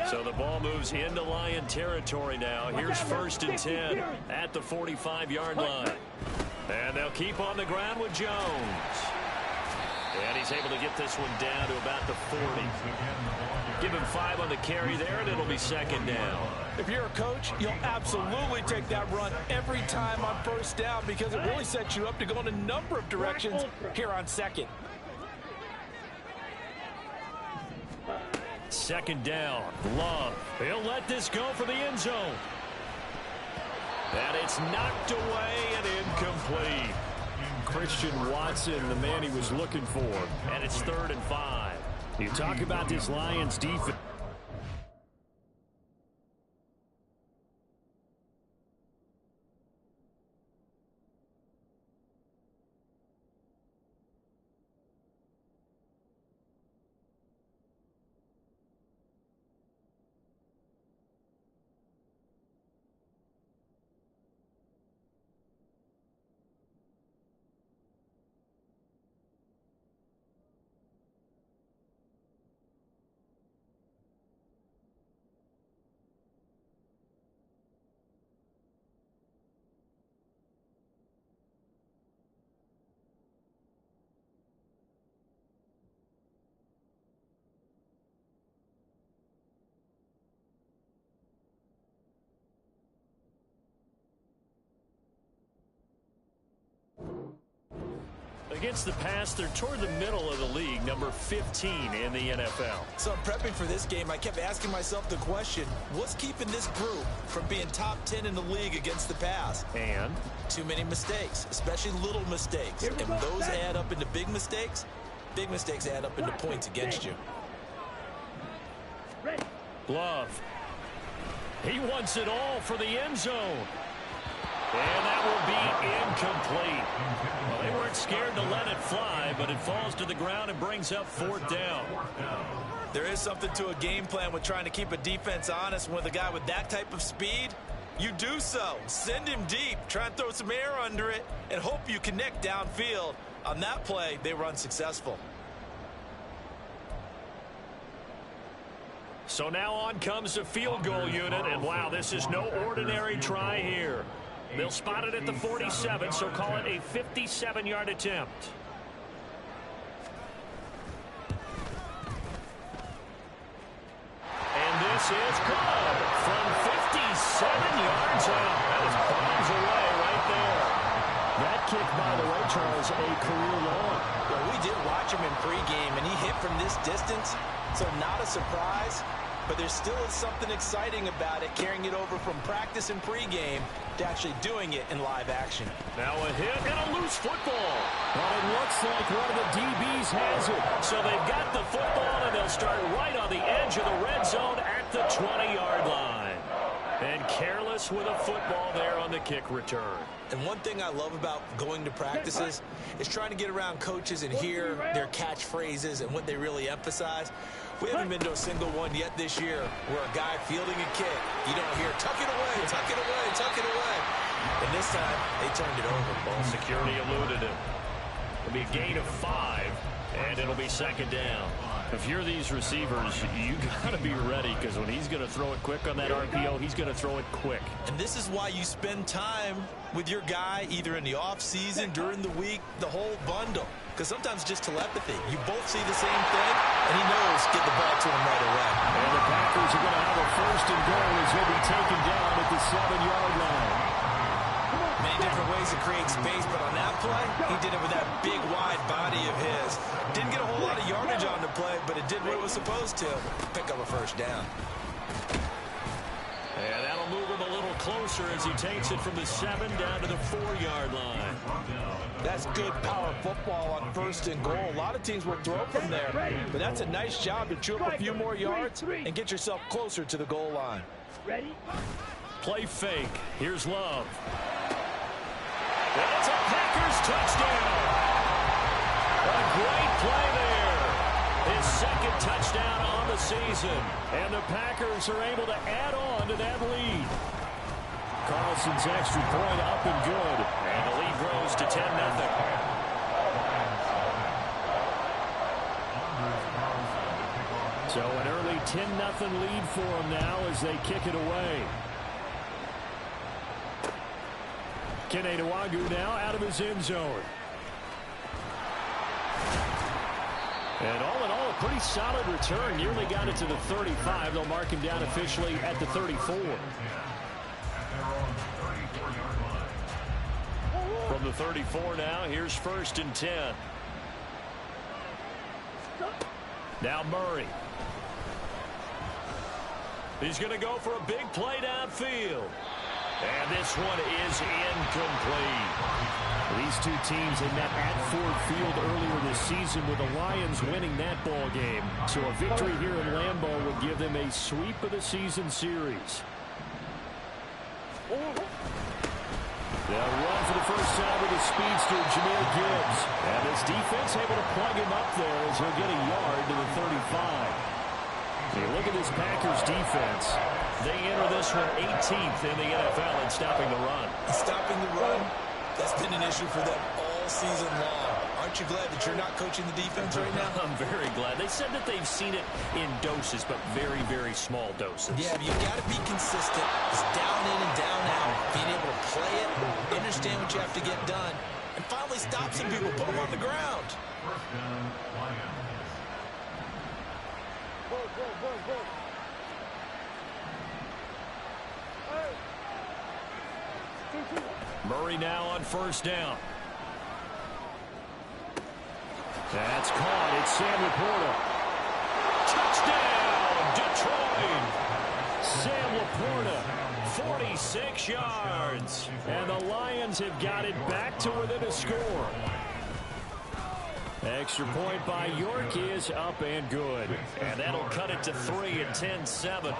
So the ball moves into Lion territory now. Here's 1st and 10 at the 45-yard line. And they'll keep on the ground with Jones. And he's able to get this one down to about the 40. Give him 5 on the carry there, and it'll be 2nd down. If you're a coach, you'll absolutely take that run every time on 1st down because it really sets you up to go in a number of directions here on 2nd. 2nd down. Love. He'll let this go for the end zone. And it's knocked away and incomplete. Christian Watson, the man he was looking for. And it's 3rd and 5. You talk about this Lions defense. Against the pass, they're toward the middle of the league, number 15 in the NFL. So prepping for this game, I kept asking myself the question, what's keeping this group from being top 10 in the league against the pass? And? Too many mistakes, especially little mistakes. And when those add up into big mistakes add up into points against you. Love. He wants it all for the end zone. And that will be incomplete. Well, they weren't scared to let it fly, but it falls to the ground and brings up 4th down. There is something to a game plan with trying to keep a defense honest. With a guy with that type of speed, you do so. Send him deep. Try and throw some air under it and hope you connect downfield. On that play, they were unsuccessful. So now on comes the field goal unit, and wow, this is no ordinary try here. They'll spot it at the 47, so call it a 57-yard attempt. And this is good from 57 yards out. That is bombs away right there. That kick, by the way, Charles, a career long. Well, we did watch him in pregame, and he hit from this distance, so not a surprise. But there still is something exciting about it, carrying it over from practice and pregame to actually doing it in live action. Now a hit and a loose football. Well, it looks like one of the DBs has it. So they've got the football, and they'll start right on the edge of the red zone at the 20-yard line. And careless with a football there on the kick return. And one thing I love about going to practices is trying to get around coaches and hear their catchphrases and what they really emphasize. We haven't been to a single one yet this year where a guy fielding a kick, you don't hear, tuck it away, tuck it away, tuck it away. And this time, they turned it over. Ball security eluded him. It'll be a gain of 5, and it'll be 2nd down. If you're these receivers, you got to be ready, because when he's going to throw it quick on that RPO, he's going to throw it quick. And this is why you spend time with your guy either in the offseason, during the week, the whole bundle. Because sometimes just telepathy. You both see the same thing, and he knows get the ball to him right away. And the Packers are going to have a 1st and goal as he'll be taken down at the 7-yard line. Many different ways to create space, but on that play, he did it with that big, wide body of his. Didn't get a whole lot of yardage on the play, but it did what it was supposed to. Pick up a 1st down. And that'll move him a little closer as he takes it from the 7 down to the 4-yard line. That's good power football on 1st and goal. A lot of teams will throw from there, but that's a nice job to chew up a few more yards and get yourself closer to the goal line. Ready? Play fake. Here's Love. And it's a Packers touchdown. A great play there. His 2nd touchdown on the season. And the Packers are able to add on to that lead. Carlson's extra point up and good. And the lead grows to 10-0. So an early 10-0 lead for them now as they kick it away. Keneduagu now out of his end zone. And all in all, a pretty solid return. Nearly got it to the 35. They'll mark him down officially at the 34. From the 34 now, here's 1st and 10. Now Murray. He's going to go for a big play downfield. And this one is incomplete. These two teams had met at Ford Field earlier this season with the Lions winning that ball game. So a victory here in Lambeau would give them a sweep of the season series. They'll run for the first time with the speedster, Jahmyr Gibbs. And this defense able to plug him up there as he'll get a yard to the 35. Hey, look at this Packers defense. They enter this one 18th in the NFL in stopping the run. Stopping the run, that's been an issue for them all season long. Aren't you glad that you're not coaching the defense right now? I'm very glad. They said that they've seen it in doses, but very, very small doses. Yeah, but you've got to be consistent. It's down in and down out. Being able to play it, understand what you have to get done, and finally stop some people, put them on the ground. Murray now on 1st down. That's caught. It's Sam Laporta. Touchdown, Detroit. Sam Laporta, 46 yards. And the Lions have got it back to within a score. Extra point by York is up and good. And that'll cut it to 3 and 10-7.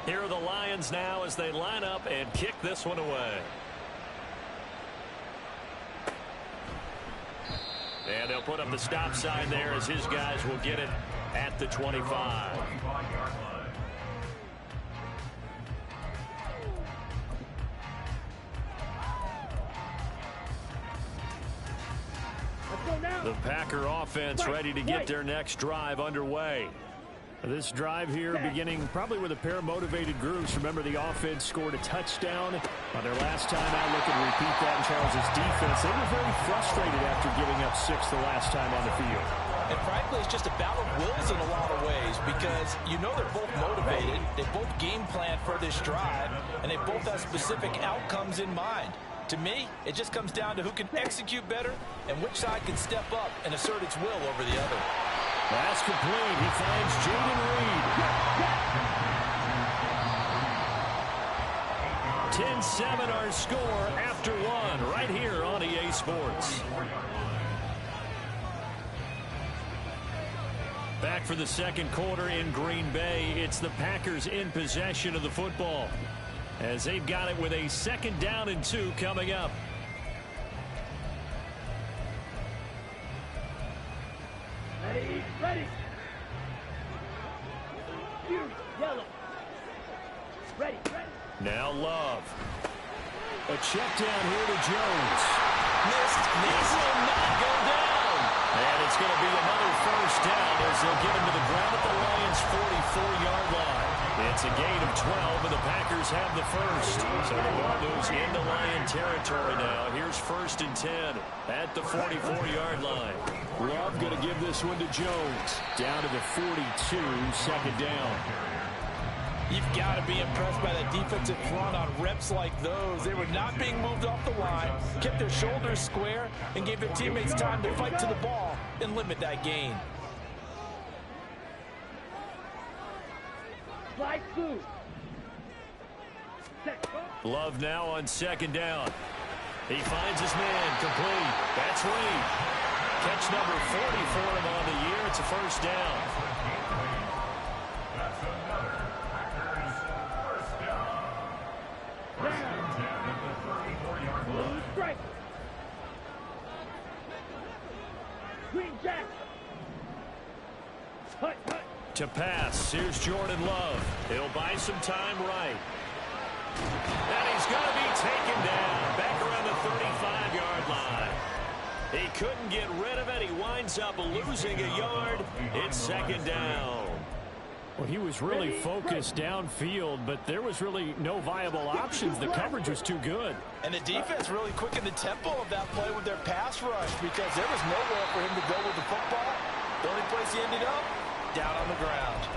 Here are the Lions now as they line up and kick this one away. And they'll put up the stop sign there as his guys will get it at the 25. The Packer offense ready to get their next drive underway. This drive here beginning probably with a pair of motivated groups. Remember, the offense scored a touchdown on their last time out. Looking to repeat that in Charles' defense. They were very frustrated after giving up 6 the last time on the field. And frankly, it's just a battle of wills in a lot of ways because you know they're both motivated. They both game plan for this drive, and they both have specific outcomes in mind. To me, it just comes down to who can execute better and which side can step up and assert its will over the other. That's complete. He finds Jaden Reed. 10-7 our score after one right here on EA Sports. Back for the second quarter in Green Bay. It's the Packers in possession of the football as they've got it with a 2nd down and 2 coming up. Ready. Yellow. Ready. Now Love. A check down here to Jones. Missed. This will not go down. And it's going to be another 1st down as they'll get him to the ground at the Lions' 44-yard line. It's a gain of 12, and the Packers have the first. So the ball moves into Lion territory now. Here's 1st and 10 at the 44-yard line. Love going to give this one to Jones. Down to the 42, 2nd down. You've got to be impressed by that defensive front on reps like those. They were not being moved off the line, kept their shoulders square, and gave their teammates time to fight to the ball and limit that gain. Love now on 2nd down. He finds his man complete. That's Reed. Catch number 40 for him on the year. It's a 1st down. To pass, here's Jordan Love. He'll buy some time right. And he's going to be taken down back around the 35-yard line. He couldn't get rid of it. He winds up losing a yard. It's second down. Well, he was really focused downfield, but there was really no viable options. The coverage was too good. And the defense really quickened the tempo of that play with their pass rush because there was nowhere for him to go with the football. The only place he ended up, down on the ground.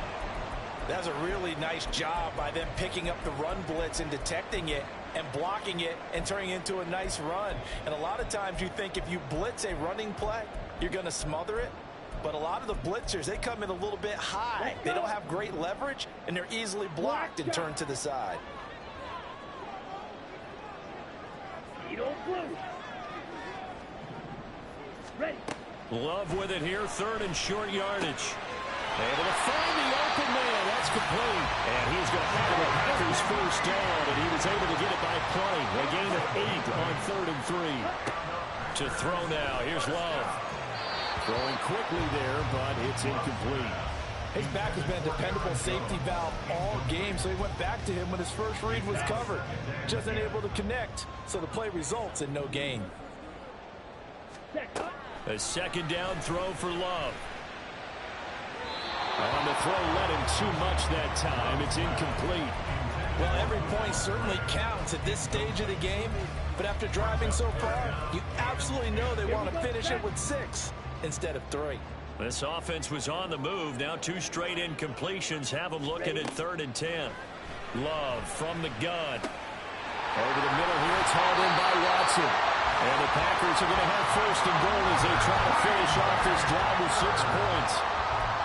That's a really nice job by them picking up the run blitz and detecting it and blocking it and turning it into a nice run. And a lot of times you think if you blitz a running play, you're going to smother it. But a lot of the blitzers, they come in a little bit high. They don't have great leverage, and they're easily blocked and turned to the side. Ready. Love with it here, third and short yardage. Able to find the open man. That's complete. And he's going to have the Packers first down, and he was able to get it by play. A gain of 8 on 3rd and 3. To throw now. Here's Love. Throwing quickly there, but it's incomplete. His back has been a dependable safety valve all game, so he went back to him when his first read was covered. Just unable to connect, so the play results in no gain. A second down throw for Love. On the throw, led him too much that time. It's incomplete. Well, every point certainly counts at this stage of the game, but after driving so far, you absolutely know they want to finish it with 6 instead of 3. This offense was on the move. Now 2 straight incompletions have them looking at 3rd and 10. Love from the gun. Over the middle here, it's hauled in by Watson. And the Packers are going to have 1st and goal as they try to finish off this drive with 6 points.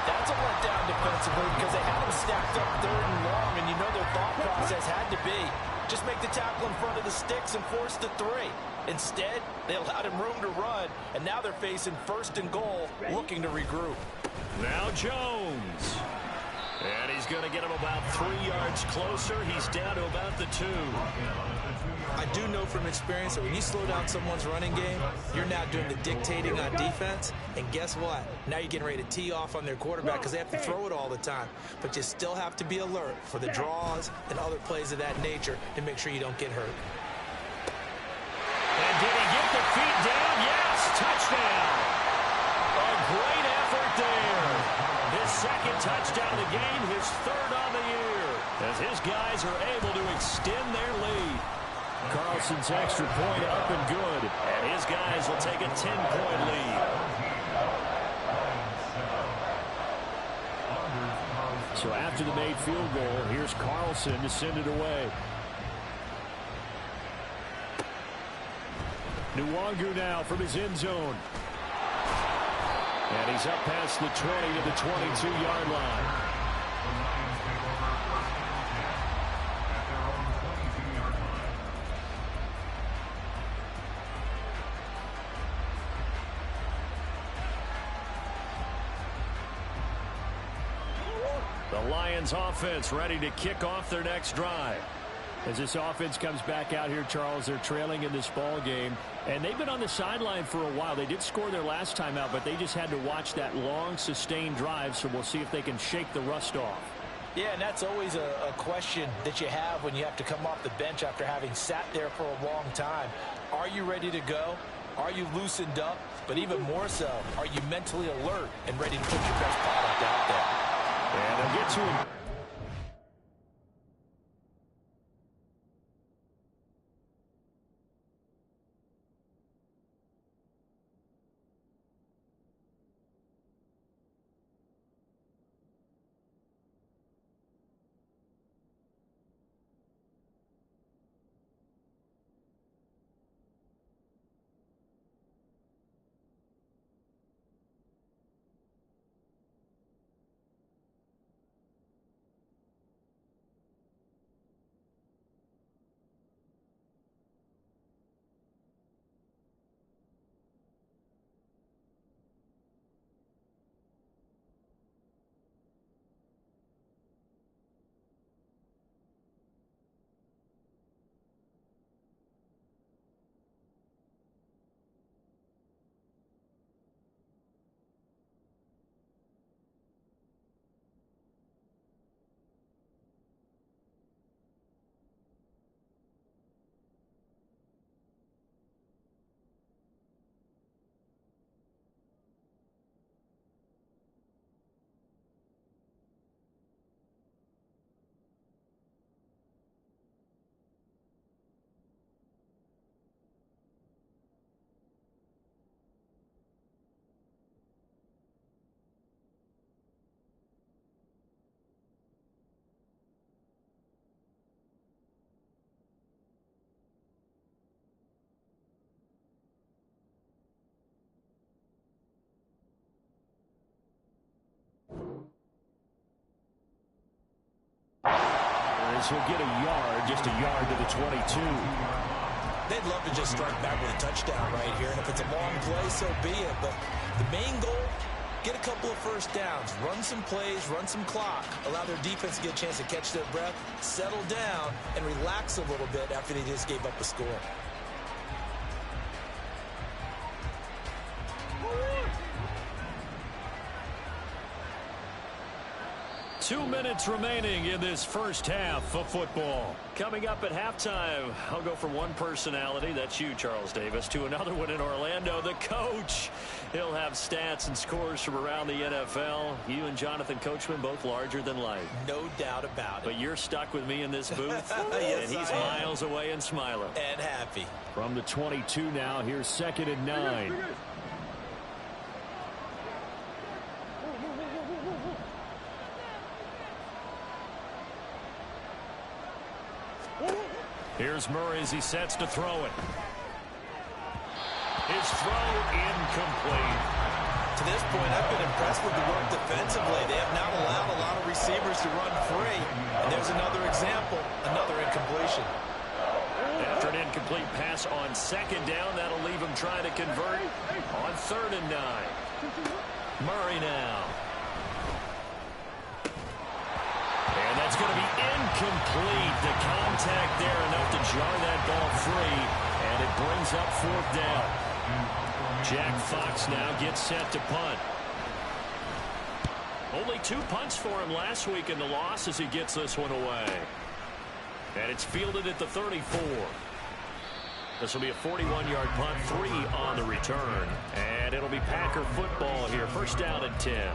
That's a letdown defensively because they had them stacked up 3rd and long, and you know their thought process had to be just make the tackle in front of the sticks and force the 3. Instead, they allowed him room to run, and now they're facing 1st and goal, looking to regroup. Now Jones. And he's going to get him about 3 yards closer. He's down to about the 2. I do know from experience that when you slow down someone's running game, you're now doing the dictating on defense. And guess what? Now you're getting ready to tee off on their quarterback because they have to throw it all the time. But you still have to be alert for the draws and other plays of that nature to make sure you don't get hurt. And did he get the feet down? Yes, touchdown. A great effort there. His 2nd touchdown of the game, his 3rd on the year, as his guys are able to extend their lead. Carlson's extra point up and good, and his guys will take a 10-point lead. So after the made field goal, here's Carlson to send it away. Nwangu now from his end zone. And he's up past the 20 to the 22-yard line. The Lions offense ready to kick off their next drive. As this offense comes back out here, Charles, they're trailing in this ball game, and they've been on the sideline for a while. They did score their last time out, but they just had to watch that long, sustained drive, so we'll see if they can shake the rust off. Yeah, and that's always a question that you have when you have to come off the bench after having sat there for a long time. Are you ready to go? Are you loosened up? But even more so, are you mentally alert and ready to put your best product out there? And they'll get to him. as he'll get a yard, just a yard to the 22. They'd love to just strike back with a touchdown right here, and if it's a long play, so be it. But the main goal, get a couple of first downs, run some plays, run some clock, allow their defense to get a chance to catch their breath, settle down, and relax a little bit after they just gave up a score. Two minutes remaining in this first half of football. Coming up at halftime, I'll go from one personality, that's you, Charles Davis, to another one in Orlando, the coach. He'll have stats and scores from around the NFL. You and Jonathan Coachman both larger than life. No doubt about it. But you're stuck with me in this booth, Yes, and he's miles away and smiling. And happy. From the 22 now, here's 2nd and 9. Here's Murray as he sets to throw it. His throw incomplete. To this point, I've been impressed with the work defensively. They have not allowed a lot of receivers to run free. And there's another example, another incompletion. After an incomplete pass on 2nd down, that'll leave him trying to convert on 3rd and 9. Murray now. And that's going to be incomplete. The contact there enough to jar that ball free. And it brings up 4th down. Jack Fox now gets set to punt. Only 2 punts for him last week in the loss as he gets this one away. And it's fielded at the 34. This will be a 41-yard punt, 3 on the return. And it'll be Packer football here. 1st down and 10.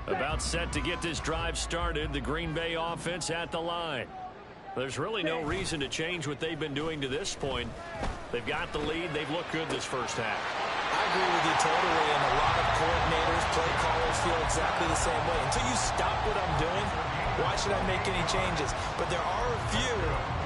About set to get this drive started. The Green Bay offense at the line. There's really no reason to change what they've been doing to this point. They've got the lead. They've looked good this first half. I agree with you totally, and a lot of coordinators, play callers feel exactly the same way. Until you stop what I'm doing, why should I make any changes? But there are a few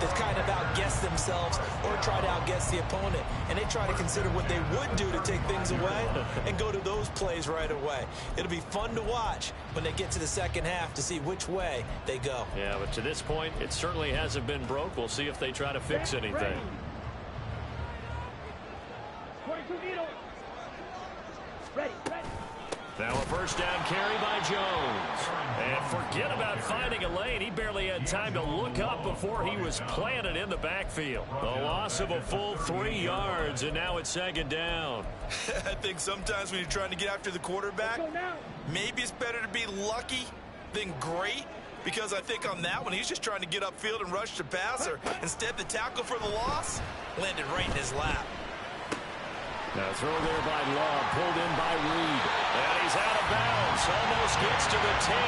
that kind of outguess themselves or try to outguess the opponent, and they try to consider what they would do to take things away and go to those plays right away. It'll be fun to watch when they get to the second half to see which way they go. Yeah, but to this point, it certainly hasn't been broke. We'll see if they try to fix anything. Now a 1st down carry by Jones. And forget about finding a lane. He barely had time to look up before he was planted in the backfield. The loss of a full 3 yards, and now it's 2nd down. I think sometimes when you're trying to get after the quarterback, maybe it's better to be lucky than great. Because I think on that one, he's just trying to get upfield and rush the passer. Instead, the tackle for the loss landed right in his lap. Now throw there by Love, pulled in by Reed. And he's out of bounds, almost gets to the 10.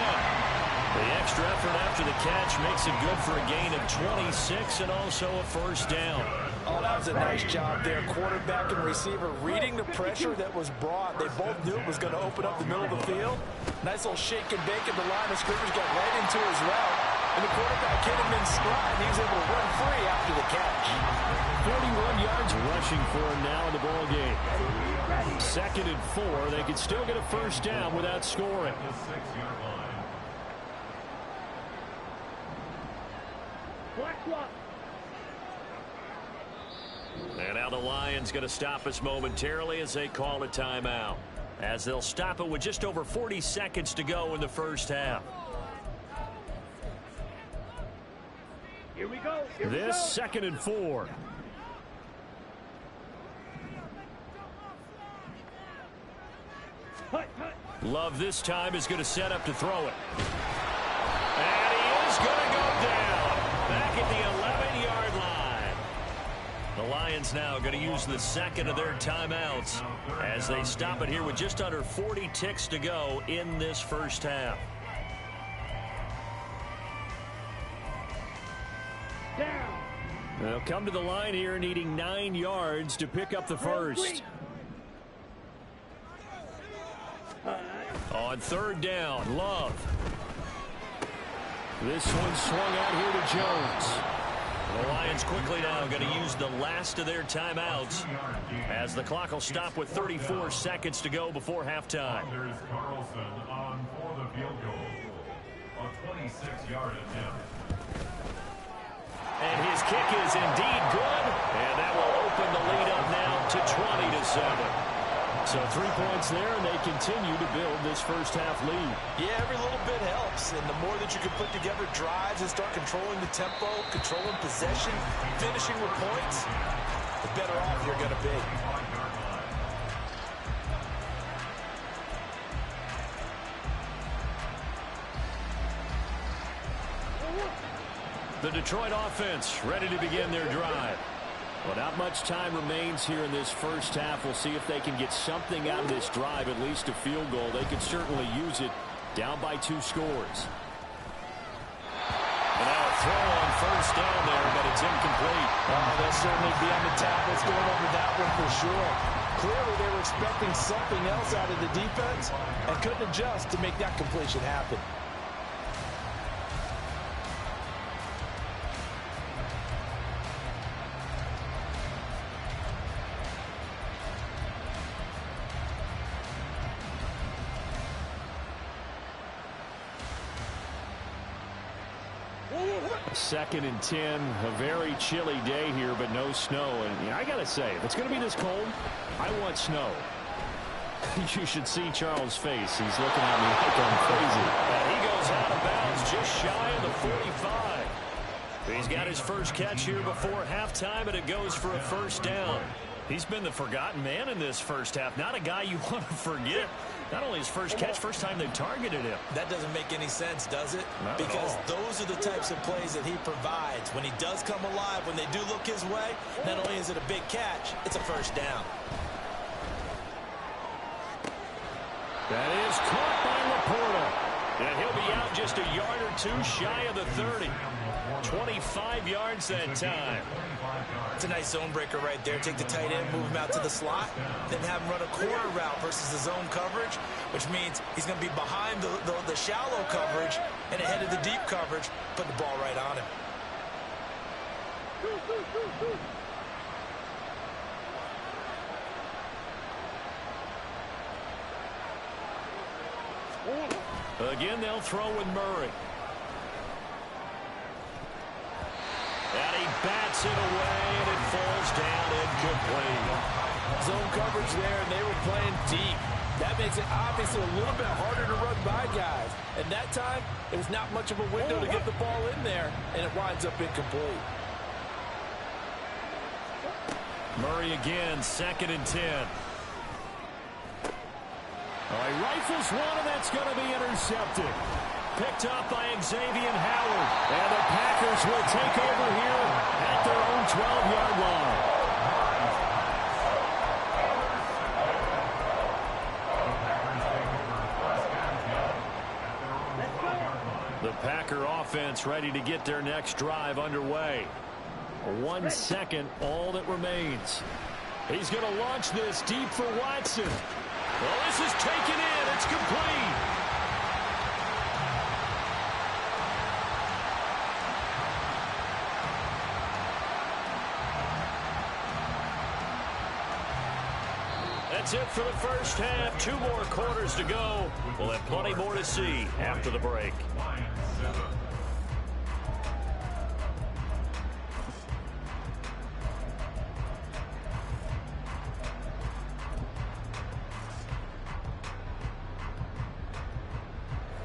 The extra effort after the catch makes it good for a gain of 26 and also a 1st down. Oh, that was a nice job there. Quarterback and receiver reading the pressure that was brought. They both knew it was going to open up the middle of the field. Nice little shake and bake at the line of scrimmage, got right into his route. And the quarterback hit him in stride, and he was able to run free after the catch. 41 yards rushing for him now in the ball game. 2nd and 4. They could still get a 1st down without scoring. And now the Lions going to stop us momentarily as they call a timeout. As they'll stop it with just over 40 seconds to go in the first half. Here we go. This 2nd and 4. Love this time is going to set up to throw it. And he is going to go down. Back at the 11-yard line. The Lions now going to use the 2nd of their timeouts as they stop it here with just under 40 ticks to go in this first half. They'll come to the line here needing 9 yards to pick up the first. On 3rd down, Love. This one swung out here to Jones. The Lions Lions quickly now going to use the last of their timeouts as the clock will stop with 34 seconds to go before halftime. There's Carlson on for the field goal. A 26-yard attempt. And his kick is indeed good. And that will open the lead up now to 20-7. So 3 points there, and they continue to build this first half lead. Yeah, every little bit helps, and the more that you can put together drives and start controlling the tempo, controlling possession, finishing with points, the better off you're going to be. The Detroit offense ready to begin their drive. Well, not much time remains here in this first half. We'll see if they can get something out of this drive, at least a field goal. They could certainly use it down by 2 scores. And now a throw on first down there, but it's incomplete. Oh, they'll certainly be on the tablets going over that one for sure. Clearly they were expecting something else out of the defense and couldn't adjust to make that completion happen. Second and 10, a very chilly day here, but no snow. And I got to say, if it's going to be this cold, I want snow. You should see Charles' face. He's looking at me like I'm crazy. And he goes out of bounds just shy of the 45. He's got his first catch here before halftime, and it goes for a first down. He's been the forgotten man in this first half. Not a guy you want to forget. Not only his first catch, first time they've targeted him. That doesn't make any sense, does it? Not because those are the types of plays that he provides. When he does come alive, when they do look his way, not only is it a big catch, it's a first down. That is caught by Laporta. And he'll be out just a yard or 2 shy of the 30. 25 yards that time. It's a nice zone breaker right there. Take the tight end, move him out to the slot, then have him run a corner route versus the zone coverage, which means he's going to be behind the shallow coverage and ahead of the deep coverage, put the ball right on him. Again, they'll throw with Murray. And he bats it away, and it falls down incomplete. Zone coverage there, and they were playing deep. That makes it obviously a little bit harder to run by guys. And that time, it was not much of a window to get the ball in there, and it winds up incomplete. Murray again, 2nd and 10. He rifles one, and that's going to be intercepted. Picked up by Xavier Howard. And the Packers will take over here at their own 12-yard line. The Packer offense ready to get their next drive underway. 1 second, all that remains. He's going to launch this deep for Watson. Well, this is taken in. It's complete. That's it for the first half. 2 more quarters to go. We'll have plenty more to see after the break.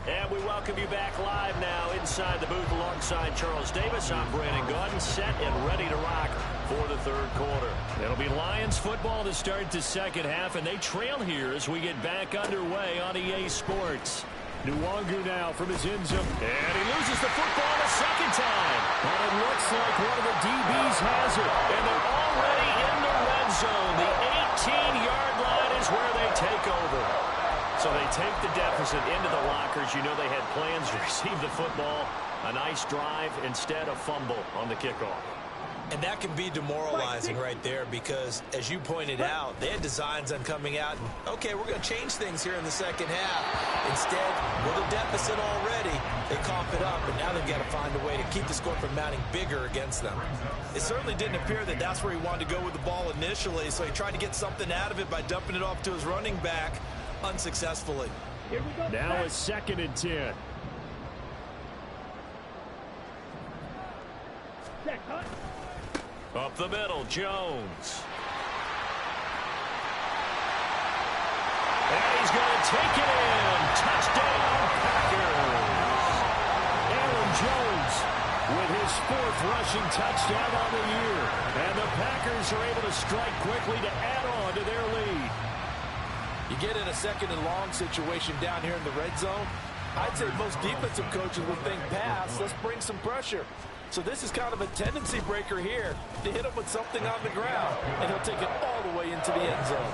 And we welcome you back live now inside the booth alongside Charles Davis. I'm Brandon Gaudin, set and ready to rock for the 3rd quarter. It'll be Lions football to start the second half, and they trail here as we get back underway on EA Sports. Nwangu now from his end zone. And he loses the football a second time. And it looks like one of the DBs has it. And they're already in the red zone. The 18-yard line is where they take over. So they take the deficit into the lockers. You know they had plans to receive the football. A nice drive, instead a fumble on the kickoff. And that can be demoralizing right there because, as you pointed out, they had designs on coming out and, okay, we're going to change things here in the second half. Instead, with a deficit already, They cough it up, and now they've got to find a way to keep the score from mounting bigger against them. It certainly didn't appear that that's where he wanted to go with the ball initially, so he tried to get something out of it by dumping it off to his running back unsuccessfully. Here we go. Now a 2nd and 10. Check, huh? Up the middle, Jones. And he's going to take it in. Touchdown, Packers. Aaron Jones with his 4th rushing touchdown on the year. And the Packers are able to strike quickly to add on to their lead. You get in a 2nd and long situation down here in the red zone, I'd say most defensive coaches would think pass, let's bring some pressure. So this is kind of a tendency breaker here to hit him with something on the ground, and he'll take it all the way into the end zone.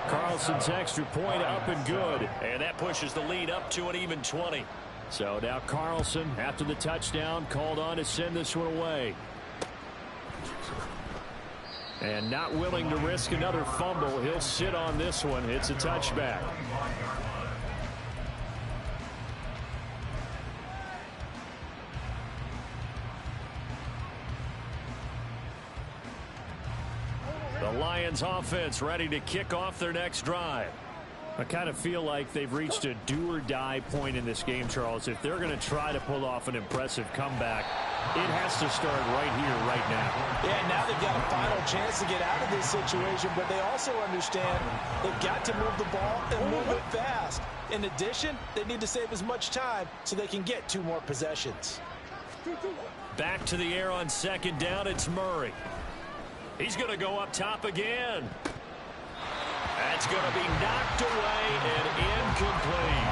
Carlson's extra point up and good. And that pushes the lead up to an even 20. So now Carlson, after the touchdown, called on to send this one away. And not willing to risk another fumble, he'll sit on this one. It's a touchback. The Lions offense ready to kick off their next drive. I kind of feel like they've reached a do-or-die point in this game, Charles. If they're going to try to pull off an impressive comeback, it has to start right here, right now. Yeah, now they've got a final chance to get out of this situation, but they also understand they've got to move the ball and move it fast. In addition, they need to save as much time so they can get 2 more possessions. Back to the air on 2nd down, it's Murray. He's going to go up top again. That's going to be knocked away and incomplete.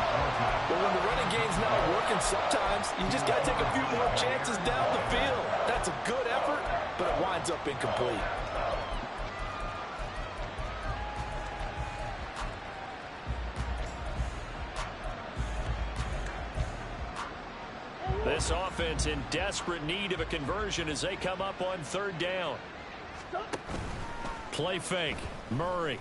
Well, when the running game's not working, sometimes you just got to take a few more chances down the field. That's a good effort, but it winds up incomplete. This offense in desperate need of a conversion as they come up on 3rd down. Play fake. Murray.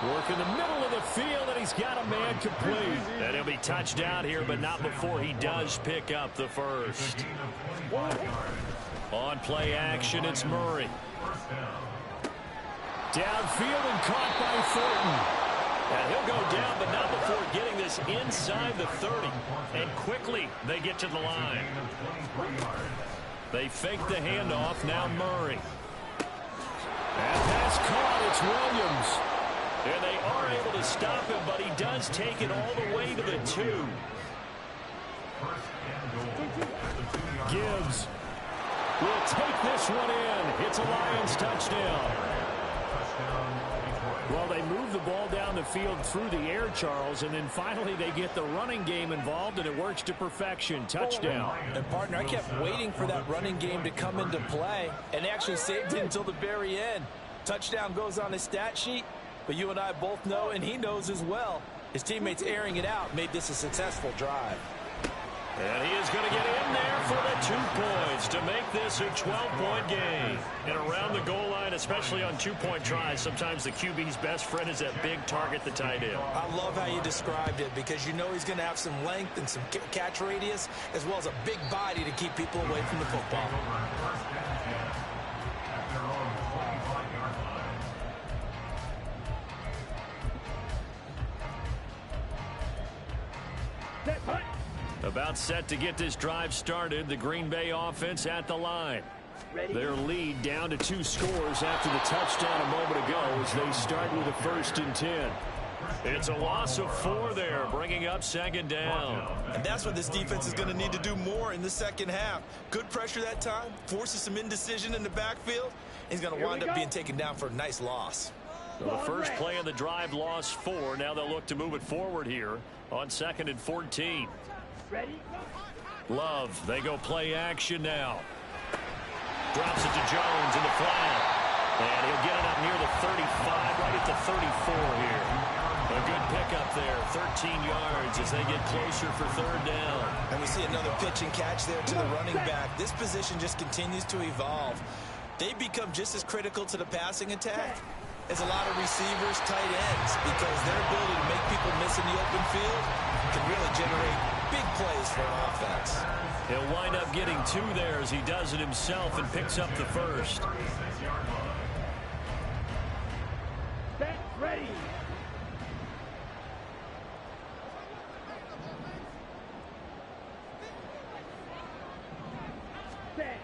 Work in the middle of the field, and he's got a man complete. And he'll be touched down here, but not before he does pick up the first. On play action, it's Murray. Downfield and caught by Thornton. And he'll go down, but not before getting this inside the 30. And quickly, they get to the line. They fake the handoff, now Murray. And pass caught, it's Williams. And they are able to stop him, but he does take it all the way to the 2. Gibbs will take this one in. It's a Lions touchdown. Well, they move the ball down the field through the air, Charles, and then finally they get the running game involved, and it works to perfection. Touchdown. And, partner, I kept waiting for that running game to come into play, and they actually saved it until the very end. Touchdown goes on his stat sheet, but you and I both know, and he knows as well, his teammates airing it out made this a successful drive. And he is going to get in there for the 2 points to make this a 12-point game. And around the goal line, especially on 2-point tries, sometimes the QB's best friend is that big target, the tight end. I love how you described it because you know he's going to have some length and some catch radius as well as a big body to keep people away from the football. About set to get this drive started. The Green Bay offense at the line. Their lead down to 2 scores after the touchdown a moment ago as they start with a 1st and 10. It's a loss of 4 there, bringing up 2nd down. And that's what this defense is going to need to do more in the second half. Good pressure that time, forces some indecision in the backfield. He's going to wind up being taken down for a nice loss. So the first play of the drive lost 4. Now they'll look to move it forward here on 2nd and 14. Ready? Love, they go play action now. Drops it to Jones in the flat. And he'll get it up near the 35, right at the 34 here. A good pickup there, 13 yards as they get closer for 3rd down. And we see another pitch and catch there to the running back. This position just continues to evolve. They become just as critical to the passing attack as a lot of receivers, tight ends, because their ability to make people miss in the open field can really generate big plays for an offense. He'll wind up getting 2 there as he does it himself and picks up the first. Set, ready. Set.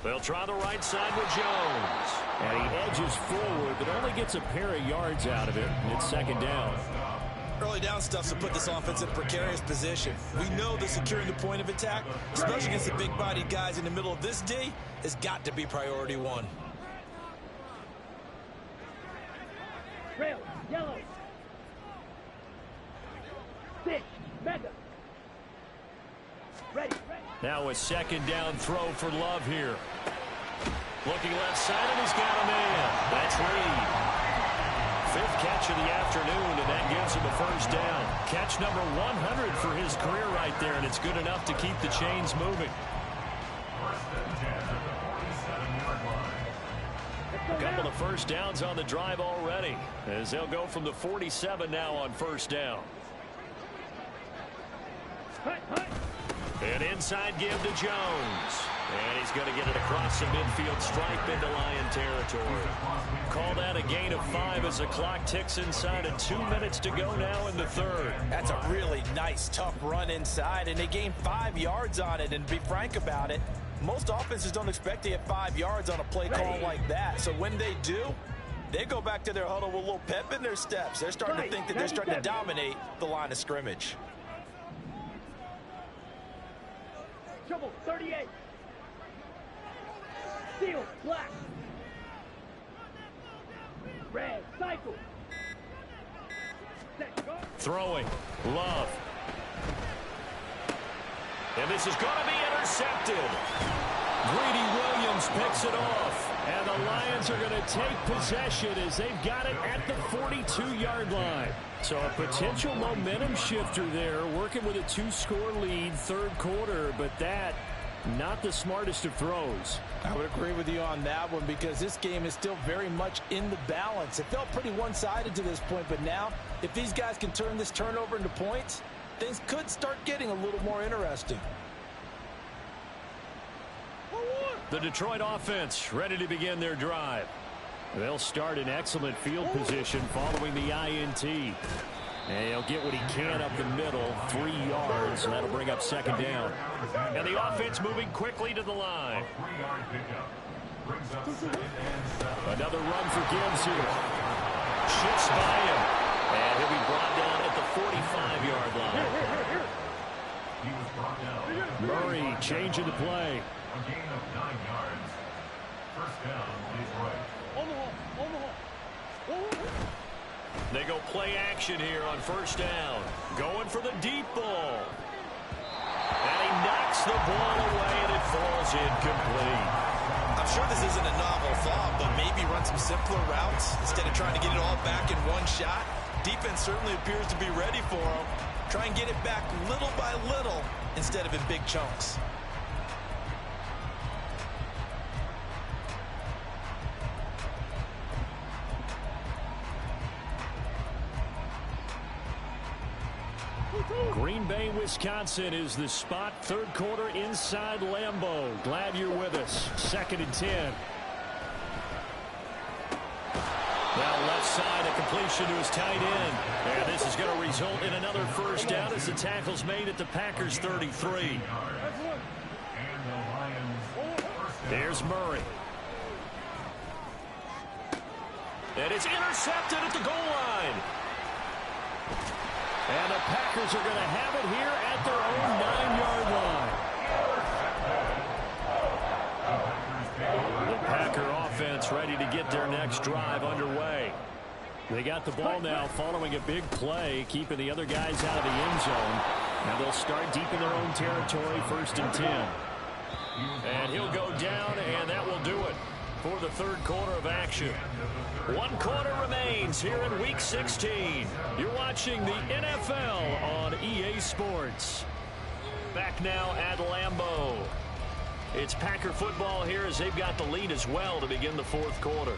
They'll try the right side with Jones. And he edges forward, but only gets a pair of yards out of it, and it's second down. Early down stuff's to put this offense in a precarious position. We know that securing the point of attack, especially against the big-bodied guys in the middle of this D, has got to be priority 1. Rail, yellow. Six, mega. Ready. Now a second down throw for Love here. Looking left side, and he's got a man. That's Reed. 5th catch of the afternoon, and that gives him a first down. Catch number 100 for his career right there, and it's good enough to keep the chains moving. A couple of first downs on the drive already, as they'll go from the 47 now on first down. An inside give to Jones. And he's going to get it across the midfield stripe into Lion territory. Call that a gain of 5 as the clock ticks inside, and 2 minutes to go now in the 3rd. That's a really nice, tough run inside, and they gained 5 yards on it. And to be frank about it, most offenses don't expect to get 5 yards on a play call like that. So when they do, they go back to their huddle with a little pep in their steps. They're starting to think that they're starting to dominate the line of scrimmage. Trouble, 38. Steel, black. Red, cycle. Set, go. Throwing. Love. And this is going to be intercepted. Greedy Williams picks it off. And the Lions are going to take possession as they've got it at the 42-yard line. So a potential momentum shifter there, working with a 2-score lead, 3rd quarter, but that, not the smartest of throws. I would agree with you on that one because this game is still very much in the balance. It felt pretty one-sided to this point, but now, if these guys can turn this turnover into points, things could start getting a little more interesting. The Detroit offense ready to begin their drive. They'll start in excellent field position following the INT. And he'll get what he can up the middle, 3 yards, and that'll bring up second down. And the offense moving quickly to the line. Another run for Gibbs here. Shifts by him. And he'll be brought down at the 45-yard line. Murray changing the play. A gain of 9 yards. First down, Detroit. They go play action here on first down. Going for the deep ball. And he knocks the ball away, and it falls incomplete. I'm sure this isn't a novel thought, but maybe run some simpler routes instead of trying to get it all back in one shot. Defense certainly appears to be ready for him. Try and get it back little by little instead of in big chunks. Green Bay, Wisconsin is the spot. 3rd quarter inside Lambeau. Glad you're with us. 2nd and 10. Now left side, a completion to his tight end. And this is going to result in another first down as the tackle's made at the Packers 33. Here's Murray. And it's intercepted at the goal line. And the Packers are going to have it here at their own 9-yard line. The Packer offense ready to get their next drive underway. They got the ball now following a big play, keeping the other guys out of the end zone. Now they'll start deep in their own territory, 1st and 10. And he'll go down, and that will do it for the 3rd quarter of action. 1 quarter remains here in Week 16. You're watching the NFL on EA Sports. Back now at Lambeau. It's Packer football here as they've got the lead as well to begin the 4th quarter.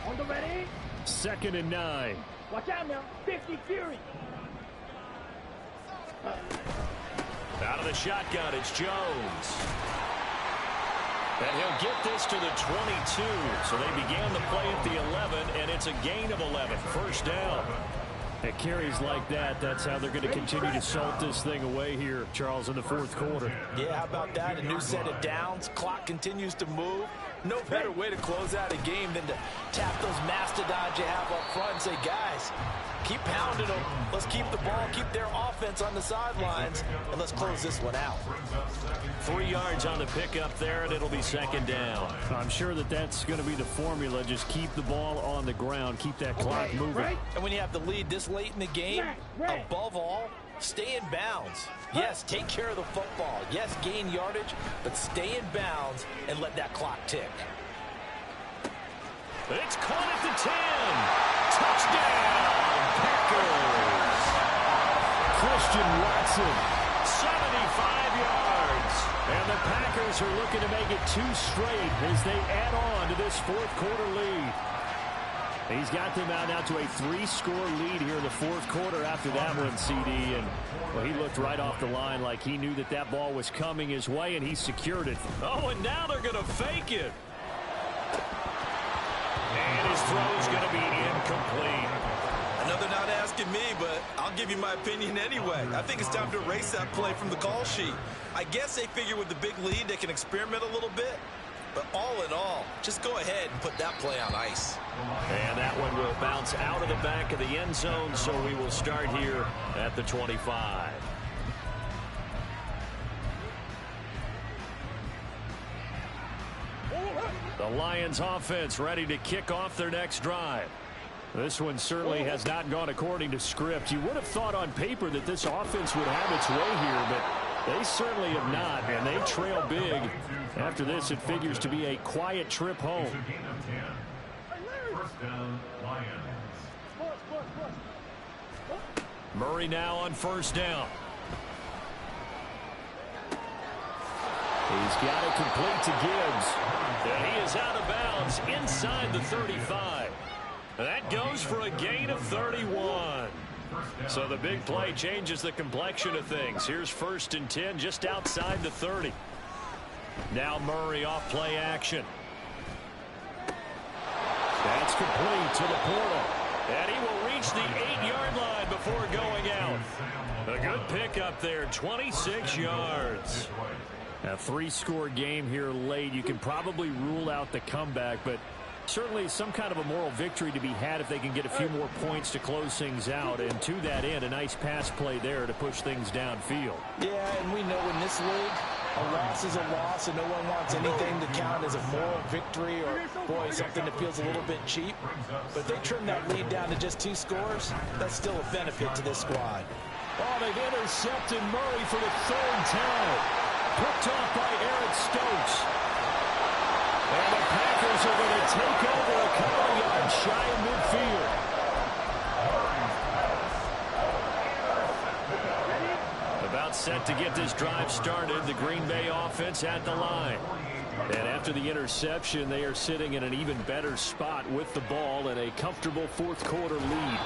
On the ready. 2nd and 9. Watch out now. 50 Fury. Out of the shotgun, it's Jones. And he'll get this to the 22. So they began the play at the 11, and it's a gain of 11. First down. At carries like that, that's how they're going to continue to salt this thing away here, Charles, in the 4th quarter. Yeah, how about that? A new set of downs. Clock continues to move. No better way to close out a game than to tap those mastodons you have up front and say, guys, keep pounding them. Let's keep the ball, keep their offense on the sidelines, and let's close this one out. 3 yards on the pickup there, and it'll be 2nd down. I'm sure that that's going to be the formula. Just keep the ball on the ground. Keep that clock moving. And when you have the lead this late in the game, above all, stay in bounds. Yes, take care of the football. Yes, gain yardage, but stay in bounds and let that clock tick. It's caught at the 10. Touchdown, Packers. Christian Watson. 75 yards. And the Packers are looking to make it 2 straight as they add on to this 4th quarter lead. He's got them out now to a 3-score lead here in the 4th quarter after that one, CD. And well, he looked right off the line like he knew that that ball was coming his way, and he secured it. Oh, and now they're going to fake it. And his throw's going to be incomplete. I know they're not asking me, but I'll give you my opinion anyway. I think it's time to erase that play from the call sheet. I guess they figure with the big lead they can experiment a little bit. But all in all, just go ahead and put that play on ice. And that one will bounce out of the back of the end zone, so we will start here at the 25. The Lions offense ready to kick off their next drive. This one certainly has not gone according to script. You would have thought on paper that this offense would have its way here, but they certainly have not, and they trail big. After this, it figures to be a quiet trip home. First down, Lions. Murray now on 1st down. He's got it complete to Gibbs. And he is out of bounds inside the 35. That goes for a gain of 31. So the big play changes the complexion of things. Here's 1st and 10 just outside the 30. Now Murray off play action. That's complete to the portal. And he will reach the 8-yard line before going out. A good pickup there, 26 yards. A 3-score game here late. You can probably rule out the comeback, but certainly some kind of a moral victory to be had if they can get a few more points to close things out. And to that end, a nice pass play there to push things downfield. Yeah, and we know in this league, a loss is a loss, and no one wants anything to count as a moral victory or, boy, something that feels a little bit cheap. But if they trim that lead down to just 2 scores, that's still a benefit to this squad. Oh, they've intercepted Murray for the 3rd time. Picked off by Eric Stokes. And the Packers are going to take over a couple of yards shy of midfield. About set to get this drive started, the Green Bay offense at the line. And after the interception, they are sitting in an even better spot with the ball and a comfortable 4th quarter lead.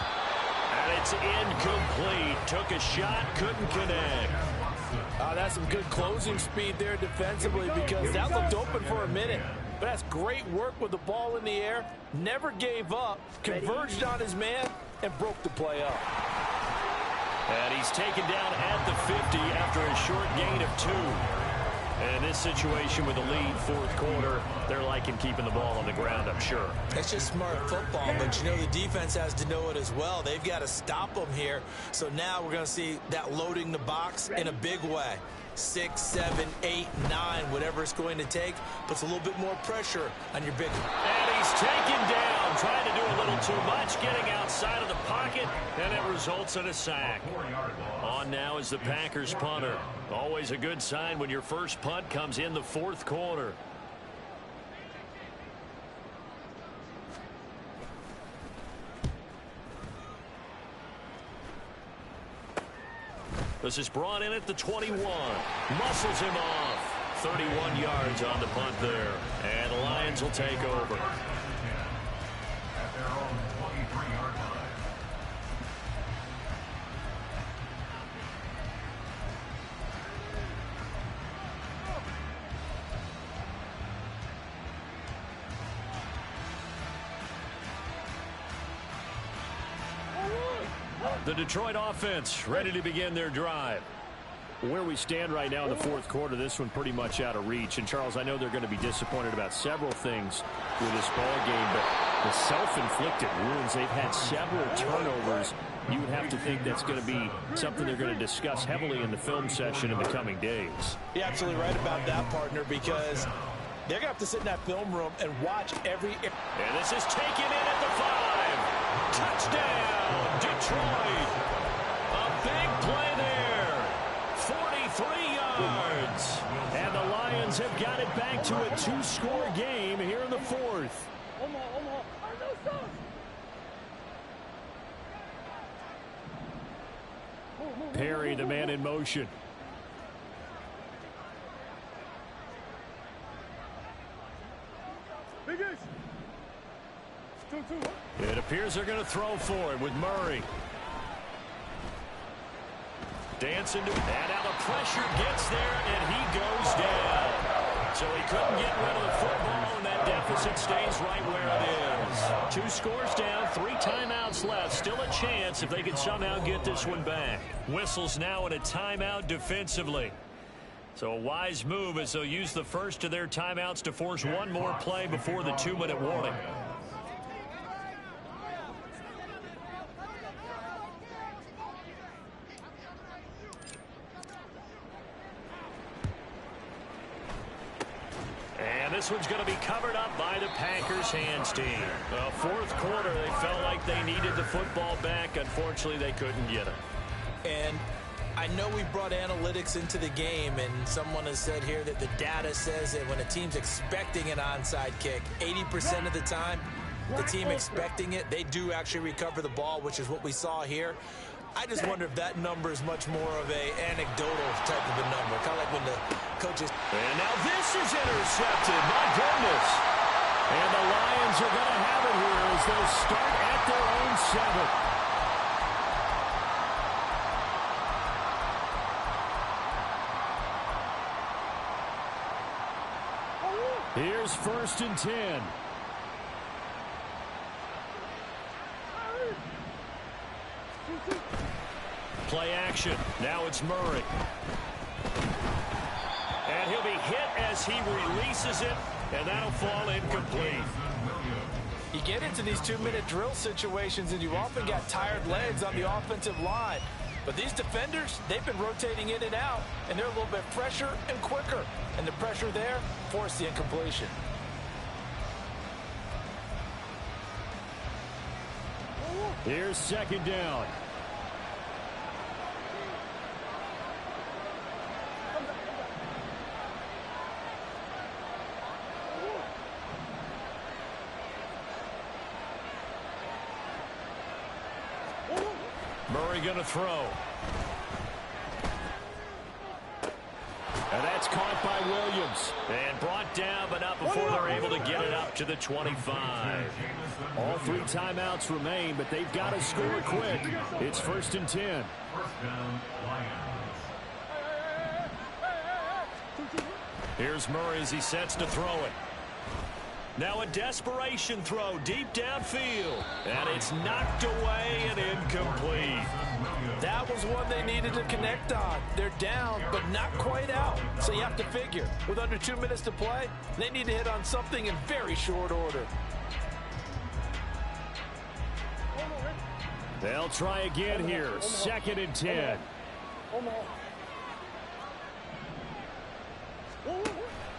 And it's incomplete. Took a shot, couldn't connect. That's some good closing speed there defensively because that looked open for a minute. But that's great work with the ball in the air. Never gave up, converged on his man, and broke the play up. And he's taken down at the 50 after a short gain of 2. And in this situation with the lead 4th quarter, they're liking keeping the ball on the ground, I'm sure. It's just smart football, but you know the defense has to know it as well. They've got to stop them here. So now we're going to see that loading the box in a big way. 6, 7, 8, 9, whatever it's going to take, puts a little bit more pressure on your big one. And he's taken down, trying to do a little too much, getting outside of the pocket, and it results in a sack. On now is the Packers punter. Always a good sign when your first punt comes in the 4th quarter. This is brought in at the 21. Muscles him off. 31 yards on the punt there. And the Lions will take over. At their own 23. The Detroit offense ready to begin their drive. Where we stand right now in the fourth quarter, this one pretty much out of reach. And, Charles, I know they're going to be disappointed about several things with this ball game, but the self-inflicted wounds, they've had several turnovers. You would have to think that's going to be something they're going to discuss heavily in the film session in the coming days. You're absolutely right about that, partner, because they're going to have to sit in that film room and watch every... And this is taken in at the 5. Touchdown, Detroit. A big play there. 43 yards. And the Lions have got it back to a 2-score game here in the fourth. Perry, the man in motion. It appears they're going to throw for it with Murray. Dancing to, and now the pressure gets there, and he goes down. So he couldn't get rid of the football, and that deficit stays right where it is. 2 scores down, 3 timeouts left. Still a chance if they can somehow get this one back. Whistles now in a timeout defensively. So a wise move as they'll use the first of their timeouts to force one more play before the 2-minute warning. This one's going to be covered up by the Packers hands team. Fourth quarter, they felt like they needed the football back. Unfortunately, they couldn't get it. And I know we brought analytics into the game, and someone has said here that the data says that when a team's expecting an onside kick, 80% of the time, the team expecting it, they do actually recover the ball, which is what we saw here. I just wonder if that number is much more of a anecdotal type of a number, kind of like when the coaches... And now this is intercepted. My goodness. And the Lions are going to have it here as they'll start at their own 7. Here's 1st and 10. Play action. Now it's Murray. And he'll be hit as he releases it, and that'll fall incomplete. You get into these 2-minute drill situations, and you often got tired legs on the offensive line. But these defenders, they've been rotating in and out, and they're a little bit fresher and quicker. And the pressure there forced the incompletion. Here's 2nd down. Murray going to throw. And that's caught by Williams. And brought down, but not before they're able to get it up to the 25. All 3 timeouts remain, but they've got to score quick. It's 1st and 10. Here's Murray as he sets to throw it. Now a desperation throw deep downfield. And it's knocked away and incomplete. That was one they needed to connect on. They're down, but not quite out. So you have to figure, with under 2 minutes to play, they need to hit on something in very short order. They'll try again here. 2nd and 10.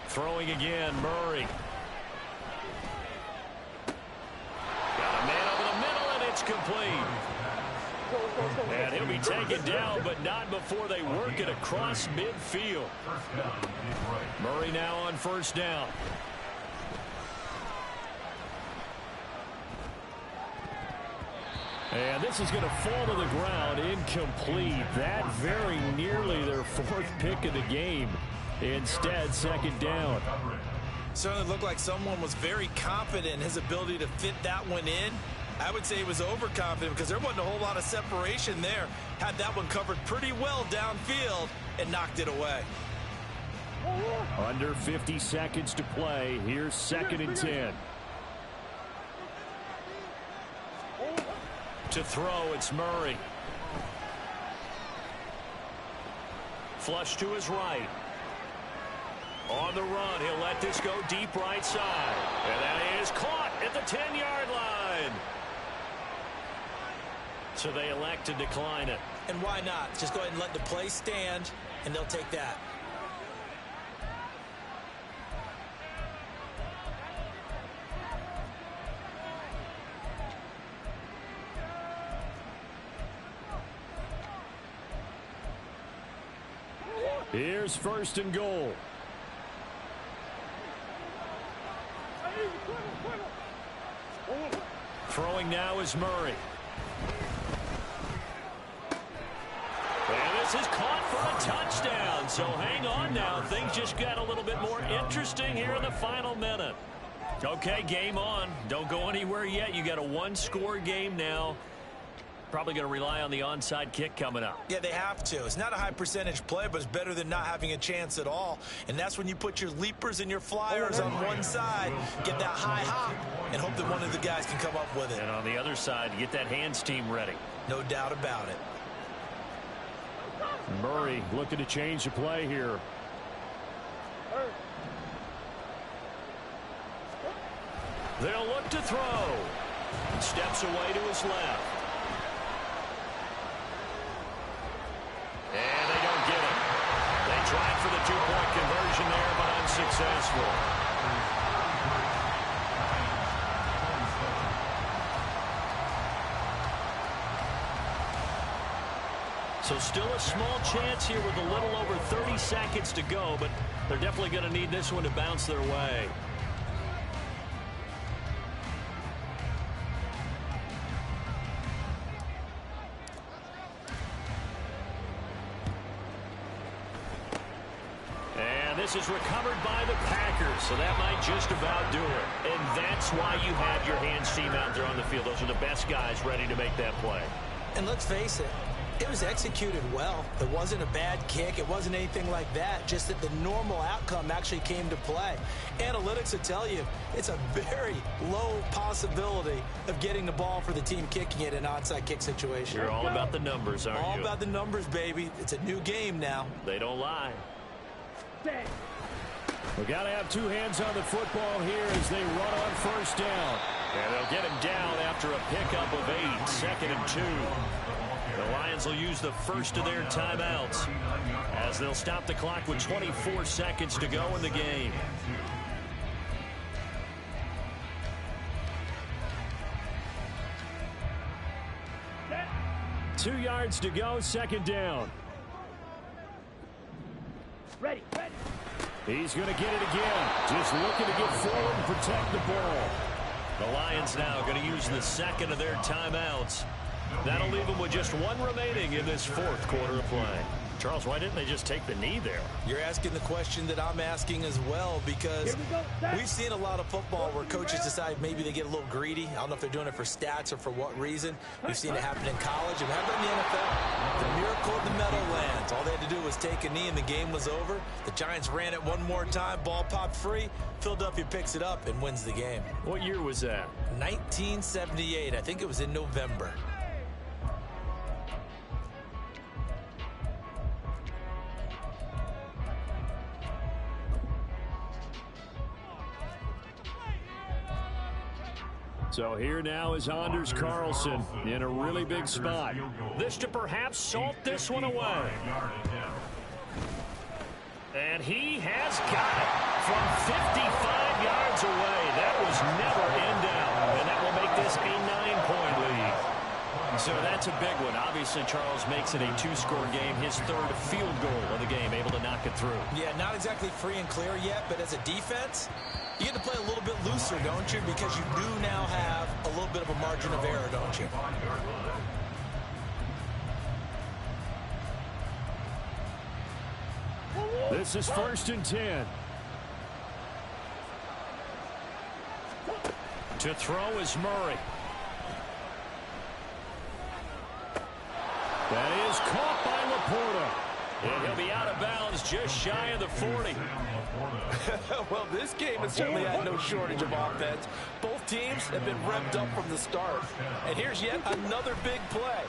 Throwing again, Murray. Got a man over the middle, and it's complete. And he'll be taken down, but not before they work it across midfield. Murray now on 1st down. And this is going to fall to the ground, incomplete. That very nearly their 4th pick of the game. Instead, 2nd down. Certainly looked like someone was very confident in his ability to fit that one in. I would say he was overconfident because there wasn't a whole lot of separation there. Had that one covered pretty well downfield and knocked it away. Under 50 seconds to play. Here's 2nd and 10. To throw, it's Murray. flush to his right. On the run, he'll let this go deep right side. And that is caught at the 10-yard line. So they elect to decline it. And why not? Just go ahead and let the play stand, and they'll take that. Here's first and goal. Throwing now is Murray. And this is caught for a touchdown. So hang on now. Things just got a little bit more interesting here in the final minute. Okay, game on. Don't go anywhere yet. You got a one-score game now. Probably going to rely on the onside kick coming up. Yeah, they have to. It's not a high percentage play, but it's better than not having a chance at all. And that's when you put your leapers and your flyers on one side, get that high hop, and hope that one of the guys can come up with it. And on the other side, get that hands team ready. No doubt about it. Murray looking to change the play here. They'll look to throw. Steps away to his left. And they don't get it. They tried for the two-point conversion there, but unsuccessful. So still a small chance here with a little over 30 seconds to go, but they're definitely going to need this one to bounce their way. This is recovered by the Packers, so that might just about do it. And that's why you have your hands team out there on the field. Those are the best guys ready to make that play. And let's face it, it was executed well. It wasn't a bad kick. It wasn't anything like that, just that the normal outcome actually came to play. Analytics will tell you it's a very low possibility of getting the ball for the team kicking it in an onside kick situation. You're all about the numbers, aren't you? All about the numbers, baby. It's a new game now. They don't lie. We got to have two hands on the football here as they run on first down. And they'll get him down after a pickup of 8, 2nd and 2. The Lions will use the first of their timeouts as they'll stop the clock with 24 seconds to go in the game. Two yards to go, second down. Ready. He's going to get it again. Just looking to get forward and protect the ball. The Lions now going to use the second of their timeouts. That'll leave them with just one remaining in this fourth quarter of play. Charles, why didn't they just take the knee there? You're asking the question that I'm asking as well, because we've seen a lot of football where coaches decide maybe they get a little greedy. I don't know if they're doing it for stats or for what reason. We've seen it happen in college and happen in the NFL. The miracle of the Meadowlands. All they had to do was take a knee and the game was over. The Giants ran it one more time. Ball popped free. Philadelphia picks it up and wins the game. What year was that? 1978. I think it was in November. So here now is Anders Carlson in a really big spot. This to perhaps salt this one away. And he has got it from 55 yards away. That was never in doubt. And that will make this a 9-point lead. So that's a big one. Obviously, Charles makes it a 2-score game. His third field goal of the game, able to knock it through. Yeah, not exactly free and clear yet, but as a defense, you get to play a little bit looser, don't you? Because you do now have a little bit of a margin of error, don't you? This is 1st and 10. To throw is Murray. That is caught by Laporta. And he'll be out of bounds just shy of the 40. Well, this game has certainly had no shortage of offense. Both teams have been revved up from the start. And here's yet another big play.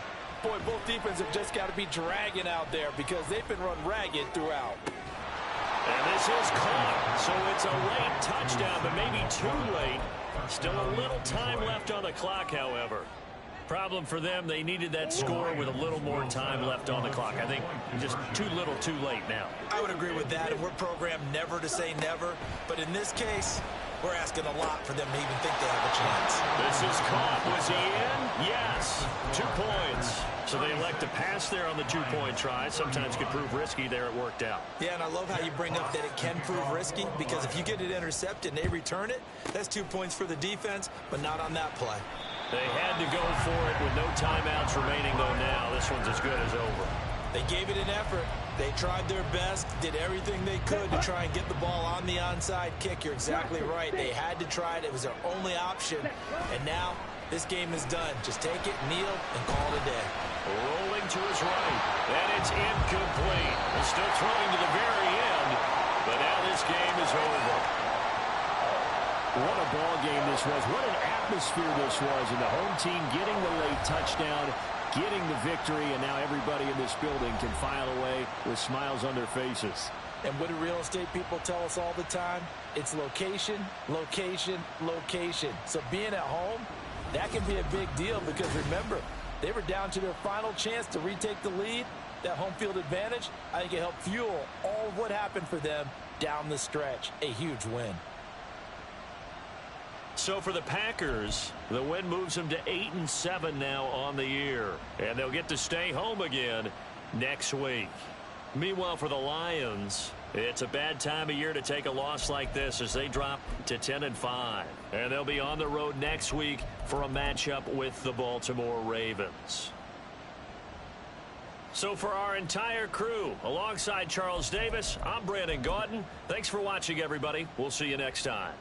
point, both defenses have just got to be dragging out there because they've been run ragged throughout. And this is caught, so it's a late touchdown, but maybe too late. Still a little time left on the clock, however. Problem for them, they needed that score with a little more time left on the clock. I think just too little too late now. I would agree with that, and we're programmed never to say never. But in this case, we're asking a lot for them to even think they have a chance. This is caught. Was he in? Yes. 2 points. So they elect to pass there on the two-point try. Sometimes could prove risky there. It worked out. Yeah, and I love how you bring up that it can prove risky, because if you get it intercepted and they return it, that's 2 points for the defense, but not on that play. They had to go for it with no timeouts remaining, though, now. This one's as good as over. They gave it an effort. They tried their best, did everything they could to try and get the ball on the onside kick. You're exactly right. They had to try it. It was their only option. And now this game is done. Just take it, kneel, and call it a day. Rolling to his right, and it's incomplete. He's still throwing to the very end, but now this game is over. What a ball game this was. What an atmosphere this was. And the home team getting the late touchdown, getting the victory, and now everybody in this building can file away with smiles on their faces. And what do real estate people tell us all the time? It's location, location, location. So being at home, that can be a big deal because remember, they were down to their final chance to retake the lead. That home field advantage, I think it helped fuel all of what happened for them down the stretch. A huge win. So for the Packers, the win moves them to 8-7 now on the year. And they'll get to stay home again next week. Meanwhile, for the Lions, it's a bad time of year to take a loss like this as they drop to 10-5. And they'll be on the road next week for a matchup with the Baltimore Ravens. So for our entire crew, alongside Charles Davis, I'm Brandon Gaudin. Thanks for watching, everybody. We'll see you next time.